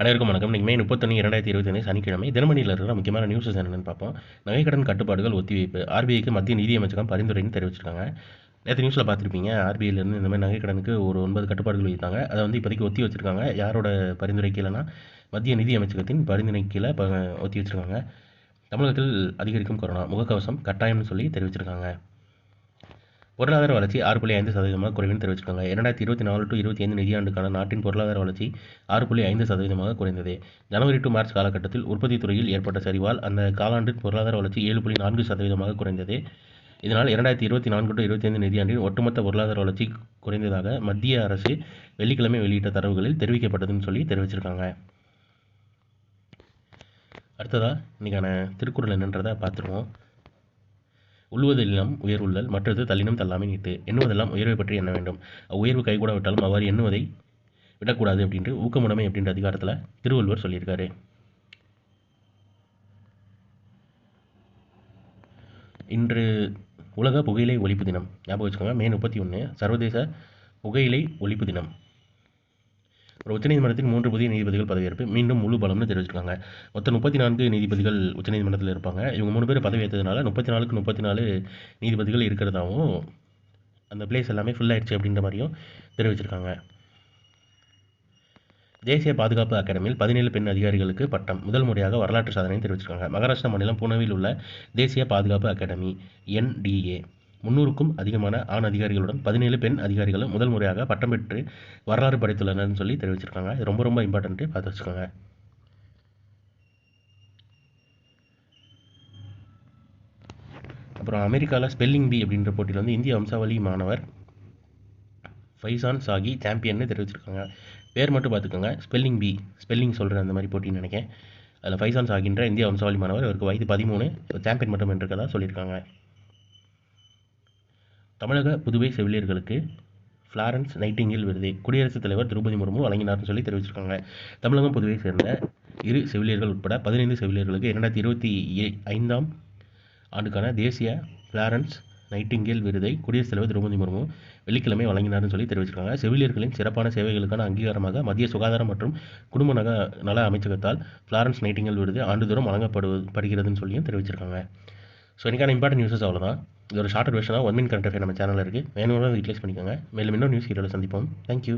அனைவருக்கும் வணக்கம். இன்னைக்கு மே 31, 2025 சனிக்கிழமை. தினமணியில் இருக்கிற முக்கியமான நியூஸஸ் என்னென்னு பார்ப்போம். நகைக்கடன் கட்டுப்பாடுகள் ஒத்திவைப்பு. ஆர்பிஐக்கு மத்திய நிதி அமைச்சகம் பரிந்துரைன்னு தெரிவிச்சிருக்காங்க. நேற்று நியூஸில் பார்த்துருப்பீங்க. ஆர்பிஐலேருந்து இந்த மாதிரி நகைக்கடனுக்கு ஒரு 9 கட்டுப்பாடுகள் வைத்தாங்க. அதை வந்து இப்போதைக்கு ஒத்தி வச்சிருக்காங்க. யாரோட பரிந்துரை கீழேனா மத்திய நிதி அமைச்சகத்தின் பரிந்துரை கீழே ஒத்தி வச்சிருக்காங்க. தமிழகத்தில் அதிகரிக்கும் கொரோனா, முகக்கவசம் கட்டாயம்னு சொல்லி தெரிவிச்சிருக்காங்க. பொருளாதார வளர்ச்சி 6.5% குறைவுன்னு தெரிவிச்சிருக்காங்க. 2024 to 25 நிதியாண்டுக்கான நாட்டின் பொருளாதார வளர்ச்சி 6.5% குறைந்தது. ஜனவரி டு மார்ச் காலகட்டத்தில் உற்பத்தி துறையில் ஏற்பட்ட சரிவால் அந்த காலாண்டின் பொருளாதார வளர்ச்சி 7.4% குறைந்தது. இதனால் 2024 to 25 நிதியாண்டின் ஒட்டுமொத்த பொருளாதார வளர்ச்சி குறைந்ததாக மத்திய அரசு வெள்ளிக்கிழமை வெளியிட்ட தரவுகளில் தெரிவிக்கப்பட்டதுன்னு சொல்லி தெரிவிச்சிருக்காங்க. அடுத்ததா இன்னைக்கான திருக்குறள் என்னன்றதை பார்த்துருவோம். உள்ளுவதெல்லாம் உயர்வுள்ளல், மற்றது தள்ளினும் தள்ளாமை நீட்டு. எண்ணுவதெல்லாம் உயர்வை பற்றி எண்ண வேண்டும். உயர்வு கைகூட விட்டாலும் அவ்வாறு எண்ணுவதை விடக்கூடாது அப்படின்ட்டு ஊக்கமுடைமை அப்படின்ற அதிகாரத்தில் திருவள்ளுவர் சொல்லியிருக்காரு. இன்று உலக புகையிலை ஒழிப்பு தினம். ஞாபகம் வச்சுக்கோங்க. மே 31 சர்வதேச புகையிலை ஒழிப்பு தினம். ஒரு உச்சநீதிமன்றத்தின் 3 புதிய நீதிபதிகள் பதவியேற்பு மீண்டும் முழு பலம்னு தெரிவிச்சிருக்காங்க. மொத்தம் 34 நீதிபதிகள் உச்சநீதிமன்றத்தில் இருப்பாங்க. இவங்க 3 பேர் பதவி ஏற்றதுனால 34க்கு 34 நீதிபதிகள் இருக்கிறதாகவும் அந்த பிளேஸ் எல்லாமே ஃபுல் ஆயிடுச்சு அப்படின்ற மாதிரியும் தெரிவிச்சிருக்காங்க. தேசிய பாதுகாப்பு அகாடமியில் 17 பெண் அதிகாரிகளுக்கு பட்டம். முதல் முறையாக வரலாற்று சாதனை தெரிவிச்சிருக்காங்க. மகாராஷ்டிரா மாநிலம் புனேவில் உள்ள தேசிய பாதுகாப்பு அகாடமி NDA 300க்கும் அதிகமான ஆண் அதிகாரிகளுடன் 17 பெண் அதிகாரிகளும் முதல் முறையாக பட்டம் பெற்று வரலாறு படைத்துள்ளனர்னு சொல்லி தெரிவிச்சிருக்காங்க. இது ரொம்ப ரொம்ப இம்பார்ட்டன்ட்டு, பார்த்து வச்சுக்கோங்க. அப்புறம் அமெரிக்காவில் ஸ்பெல்லிங் பி அப்படின்ற போட்டியில் வந்து இந்திய வம்சாவளி மாணவர் ஃபைசான் சாகி சாம்பியன்னு தெரிவிச்சிருக்காங்க. பேர் மட்டும் பார்த்துக்கோங்க. ஸ்பெல்லிங் சொல்கிற அந்த மாதிரி போட்டின்னு நினைக்கிறேன். அதில் ஃபைசான் சாகின்ற இந்திய வம்சாவளி மாணவர், இவருக்கு வயது 13, சாம்பியன் மட்டும் என்றிருக்கதா சொல்லியிருக்காங்க. தமிழக புதுவை செவிலியர்களுக்கு ஃப்ளாரன்ஸ் நைட்டிங்கேல் விருது குடியரசுத் தலைவர் திரௌபதி முர்மு வழங்கினார்னு சொல்லி தெரிவிச்சிருக்காங்க. தமிழகம் புதுவையை சேர்ந்த 2 செவிலியர்கள் உட்பட 15 செவிலியர்களுக்கு 2025 ஆண்டுக்கான தேசிய ஃப்ளாரன்ஸ் நைட்டிங்கேல் விருதை குடியரசுத் தலைவர் திரௌபதி முர்மு வெள்ளிக்கிழமை வழங்கினார்னு சொல்லி தெரிவிச்சிருக்காங்க. செவிலியர்களின் சிறப்பான சேவைகளுக்கான அங்கீகாரமாக மத்திய சுகாதாரம் மற்றும் குடும்ப நல அமைச்சகத்தால் ஃப்ளாரன்ஸ் நைட்டிங்கேல் விருது ஆண்டுதோறும் வழங்கப்படுகிறதுன்னு சொல்லியும் தெரிவிச்சிருக்காங்க. ஸோ இன்றைக்கான இம்பார்ட்டன்ட் நியூஸஸ் அவ்வளோதான். இது ஒரு ஷார்ட் வெர்ஷனாக 1 மினிட் கரண்ட் அஃபேர் நம்ம சேனலில் இருக்குது. வேணும்னா யூட்டிலைஸ் பண்ணிக்கோங்க. மேலும் இன்னொரு நியூஸ் ஹீரோவில் சந்திப்போம். தேங்க்யூ.